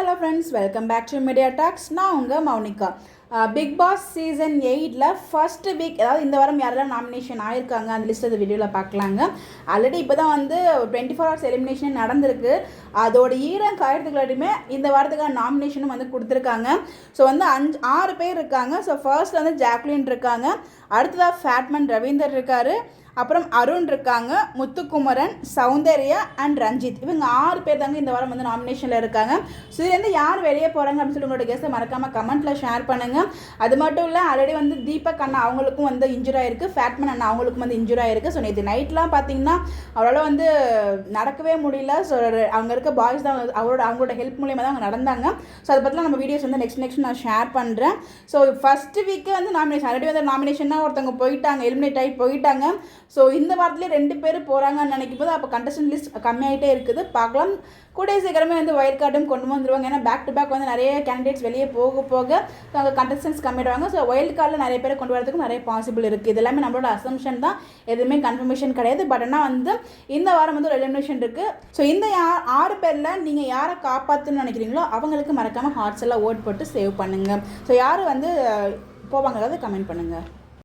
Hello friends, welcome back to media talks. நான் உங்கள் Mounika. Bigg Boss season 8 first week, அதாவது இந்த வாரம் யாரெல்லாம் நாமினேஷன் ஆயிருக்காங்க அந்த லிஸ்ட் அந்த வீடியோவில் பார்க்கலாங்க. ஆல்ரெடி இப்போ தான் வந்து 24 ஹவர்ஸ் எலிமினேஷன் நடந்திருக்கு. அதோட ஈரம் காயத்துக்குள்ளாட்டியுமே இந்த வாரத்துக்கான நாமினேஷனும் வந்து கொடுத்துருக்காங்க. ஸோ வந்து 6 பேர் இருக்காங்க. ஸோ ஃபர்ஸ்ட் வந்து ஜாக்லின் இருக்காங்க, அடுத்ததாக ஃபேட்மன் ரவீந்தர் இருக்கார், அப்புறம் அருண் இருக்காங்க, முத்துக்குமரன், சௌந்தர்யா அண்ட் ரஞ்சித். இவங்க 6 பேர் தாங்க இந்த வாரம் வந்து நாமினேஷனில் இருக்காங்க. ஸோ இதுலேருந்து யார் வெளியே போகிறாங்க அப்படின்னு சொல்லி உங்களோட கெஸ்ட்டை மறக்காமல் கமெண்ட்டில் ஷேர் பண்ணுங்கள். அது மட்டும் இல்லை, ஆல்ரெடி வந்து தீபக் அண்ணா அவங்களுக்கும் வந்து இன்ஜுரி ஆயிருக்கு, ஃபேட்மன் அண்ணா அவங்களுக்கும் வந்து இன்ஜுரி ஆயிருக்கு. ஸோ நேற்று நைட்லாம் பார்த்தீங்கன்னா அவரால் வந்து நடக்கவே முடியல. ஸோ அவங்க இருக்க பாய்ஸ் தான் அவங்களோட ஹெல்ப் மூலியமாக தான் அவங்க நடந்தாங்க. ஸோ அதை பற்றிலாம் நம்ம வீடியோஸ் வந்து நெக்ஸ்ட் நான் ஷேர் பண்ணுறேன். ஸோ ஃபஸ்ட்டு வீக்கே வந்து நாமினேஷன், ஆல்ரெடி வந்து நாமினேஷன்னா ஒருத்தவங்க போயிட்டாங்க, எலிமினேட் ஆகி போயிட்டாங்க. ஸோ இந்த வாரத்துலேயே 2 பேர் போகிறாங்கன்னு நினைக்கும் போது அப்போ கண்டஸ்டன்ட் லிஸ்ட் கம்மியாகிட்டே இருக்குது. பார்க்கலாம், கூடிய சீக்கிரமே வந்து ஒயில்ட் கார்டும் கொண்டு வந்துருவாங்க. ஏன்னா பேக் டு பேக் வந்து நிறைய கேண்டிடேட்ஸ் வெளியே போக ஸோ அங்கே கண்டஸ்டன்ஸ் கம்மிடுவாங்க. ஸோ ஒயில்ட் கார்டில் நிறைய பேரை கொண்டு வரதுக்கும் நிறைய பாசிபிள் இருக்குது. இது எல்லாமே நம்மளோட அசம்ஷன் தான், எதுவுமே கன்ஃபர்மேஷன் கிடையாது. பட் ஆனால் வந்து இந்த வாரம் வந்து ஒரு எலிமினேஷன் இருக்குது. ஸோ இந்த 6 பேரில் நீங்கள் யாரை காப்பாற்றுன்னு நினைக்கிறீங்களோ அவங்களுக்கு மறக்காமல் ஹார்ட்ஸ் எல்லாம் ஓட் போட்டு சேவ் பண்ணுங்கள். ஸோ யார் வந்து போவாங்க, அதாவது கமெண்ட் பண்ணுங்கள்.